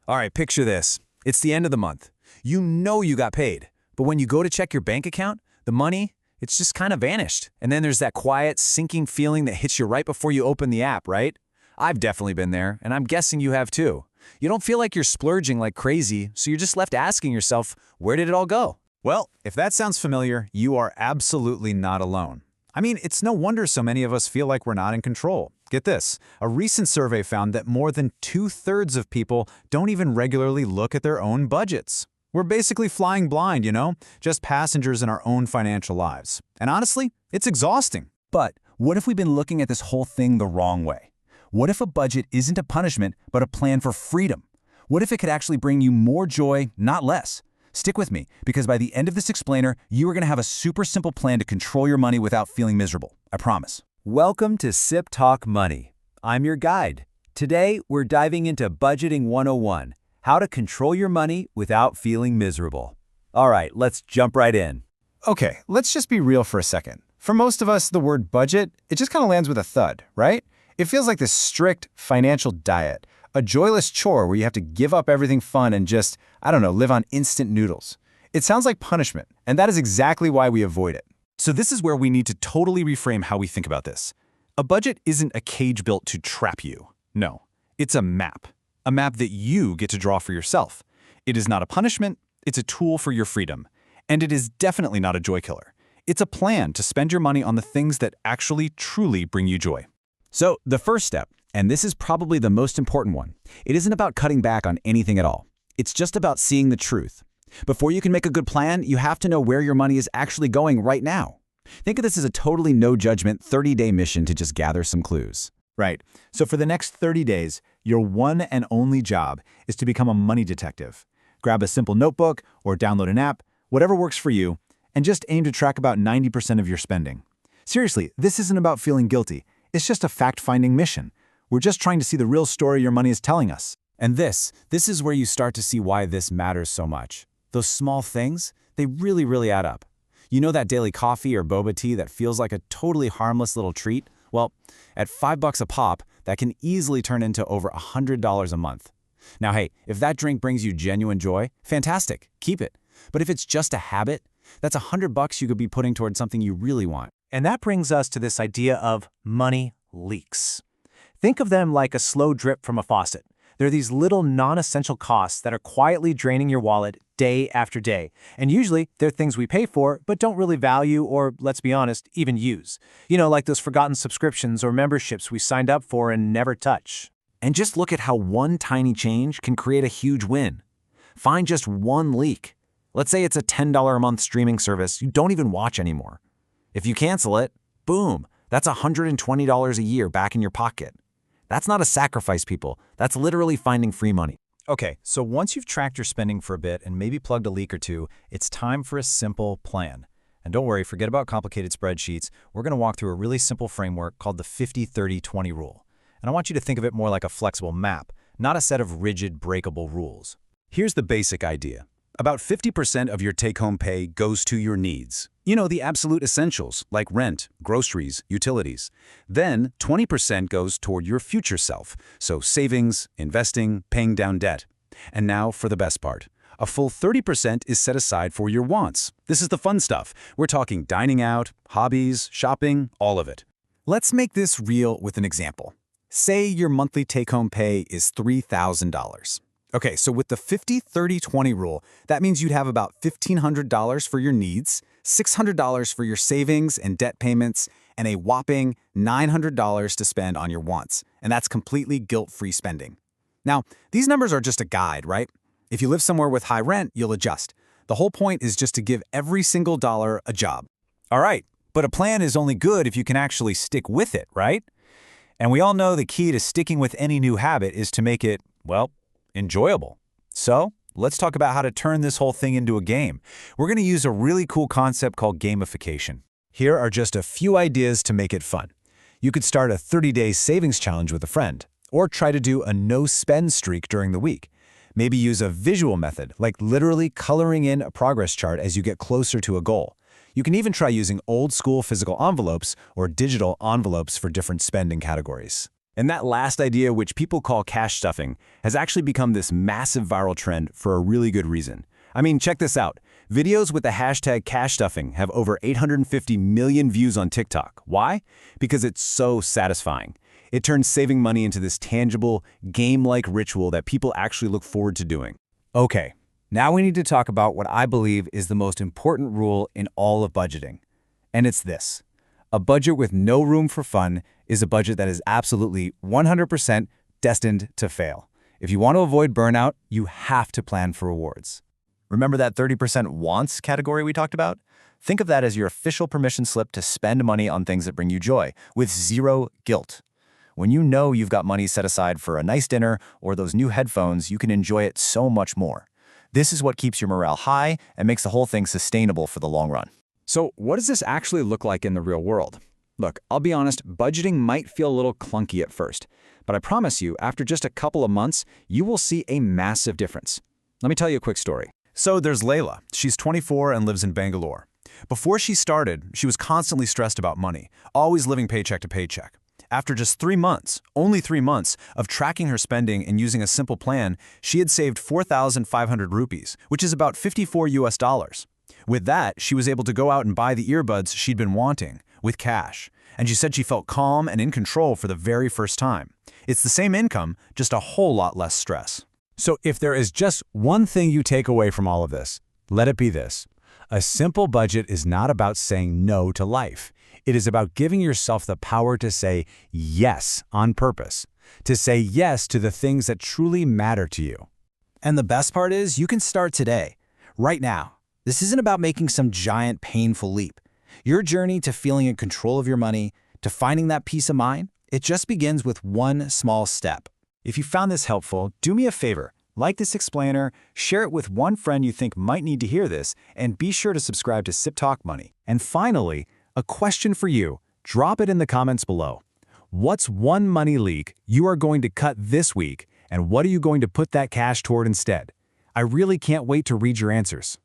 All right, picture this. It's the end of the month. You know you got paid, but when you go to check your bank account, the money, it's just kind of vanished. And then there's that quiet, sinking feeling that hits you right before you open the app, right? I've definitely been there, and I'm guessing you have too. You don't feel like you're splurging like crazy, so you're just left asking yourself, where did it all go? Well, if that sounds familiar, you are absolutely not alone. I mean, it's no wonder so many of us feel like we're not in control. Get this, a recent survey found that more than 2/3 of people don't even regularly look at their own budgets. We're basically flying blind, just passengers in our own financial lives. And honestly, it's exhausting. But what if we've been looking at this whole thing the wrong way? What if a budget isn't a punishment, but a plan for freedom? What if it could actually bring you more joy, not less? Stick with me, because by the end of this explainer, you are going to have a super simple plan to control your money without feeling miserable. I promise. Welcome to Sip Talk Money. I'm your guide. Today, we're diving into Budgeting 101, how to control your money without feeling miserable. All right, let's jump right in. Okay, let's just be real for a second. For most of us, the word budget, it just kind of lands with a thud, right? It feels like this strict financial diet, a joyless chore where you have to give up everything fun and just, live on instant noodles. It sounds like punishment, and that is exactly why we avoid it. So this is where we need to totally reframe how we think about this. A budget isn't a cage built to trap you. No, it's a map that you get to draw for yourself. It is not a punishment, it's a tool for your freedom. And it is definitely not a joy killer. It's a plan to spend your money on the things that actually truly bring you joy. So the first step, and this is probably the most important one, it isn't about cutting back on anything at all. It's just about seeing the truth. Before you can make a good plan, you have to know where your money is actually going right now. Think of this as a totally no-judgment 30-day mission to just gather some clues. Right. So for the next 30 days, your one and only job is to become a money detective. Grab a simple notebook or download an app, whatever works for you, and just aim to track about 90% of your spending. Seriously, this isn't about feeling guilty. It's just a fact-finding mission. We're just trying to see the real story your money is telling us. And this is where you start to see why this matters so much. Those small things, they really add up. You know that daily coffee or boba tea that feels like a totally harmless little treat? Well, at $5 a pop, that can easily turn into over $100 a month. Now hey, if that drink brings you genuine joy, fantastic, keep it. But if it's just a habit, that's $100 you could be putting towards something you really want. And that brings us to this idea of money leaks. Think of them like a slow drip from a faucet. They're these little non-essential costs that are quietly draining your wallet day after day. And usually, they're things we pay for, but don't really value or, let's be honest, even use. Like those forgotten subscriptions or memberships we signed up for and never touch. And just look at how one tiny change can create a huge win. Find just one leak. Let's say it's a $10 a month streaming service you don't even watch anymore. If you cancel it, boom, that's $120 a year back in your pocket. That's not a sacrifice, people. That's literally finding free money. Okay, so once you've tracked your spending for a bit and maybe plugged a leak or two, it's time for a simple plan. And don't worry, forget about complicated spreadsheets. We're going to walk through a really simple framework called the 50-30-20 rule. And I want you to think of it more like a flexible map, not a set of rigid, breakable rules. Here's the basic idea. About 50% of your take-home pay goes to your needs. The absolute essentials, like rent, groceries, utilities. Then 20% goes toward your future self, so savings, investing, paying down debt. And now for the best part. A full 30% is set aside for your wants. This is the fun stuff. We're talking dining out, hobbies, shopping, all of it. Let's make this real with an example. Say your monthly take-home pay is $3,000. Okay, so with the 50-30-20 rule, that means you'd have about $1,500 for your needs, $600 for your savings and debt payments, and a whopping $900 to spend on your wants. And that's completely guilt-free spending. Now, these numbers are just a guide, right? If you live somewhere with high rent, you'll adjust. The whole point is just to give every single dollar a job. All right, but a plan is only good if you can actually stick with it, right? And we all know the key to sticking with any new habit is to make it, enjoyable. So let's talk about how to turn this whole thing into a game. We're going to use a really cool concept called gamification. Here are just a few ideas to make it fun. You could start a 30-day savings challenge with a friend, or try to do a no-spend streak during the week. Maybe use a visual method, like literally coloring in a progress chart as you get closer to a goal. You can even try using old-school physical envelopes or digital envelopes for different spending categories. And that last idea, which people call cash stuffing, has actually become this massive viral trend for a really good reason. I mean, check this out. Videos with the hashtag cash stuffing have over 850 million views on TikTok. Why? Because it's so satisfying. It turns saving money into this tangible, game-like ritual that people actually look forward to doing. Okay, now we need to talk about what I believe is the most important rule in all of budgeting. And it's this. A budget with no room for fun is a budget that is absolutely 100% destined to fail. If you want to avoid burnout, you have to plan for rewards. Remember that 30% wants category we talked about? Think of that as your official permission slip to spend money on things that bring you joy, with zero guilt. When you know you've got money set aside for a nice dinner or those new headphones, you can enjoy it so much more. This is what keeps your morale high and makes the whole thing sustainable for the long run. So what does this actually look like in the real world? Look, I'll be honest, budgeting might feel a little clunky at first, but I promise you, after just a couple of months, you will see a massive difference. Let me tell you a quick story. So there's Layla. She's 24 and lives in Bangalore. Before she started, she was constantly stressed about money, always living paycheck to paycheck. After just 3 months, only 3 months, of tracking her spending and using a simple plan, she had saved 4,500 rupees, which is about $54. With that, she was able to go out and buy the earbuds she'd been wanting, with cash. And she said she felt calm and in control for the very first time. It's the same income, just a whole lot less stress. So if there is just one thing you take away from all of this, let it be this. A simple budget is not about saying no to life. It is about giving yourself the power to say yes on purpose, to say yes to the things that truly matter to you. And the best part is you can start today, right now. This isn't about making some giant, painful leap. Your journey to feeling in control of your money, to finding that peace of mind, it just begins with one small step. If you found this helpful, do me a favor. Like this explainer, share it with one friend you think might need to hear this, and be sure to subscribe to Sip Talk Money. And finally, a question for you. Drop it in the comments below. What's one money leak you are going to cut this week, and what are you going to put that cash toward instead? I really can't wait to read your answers.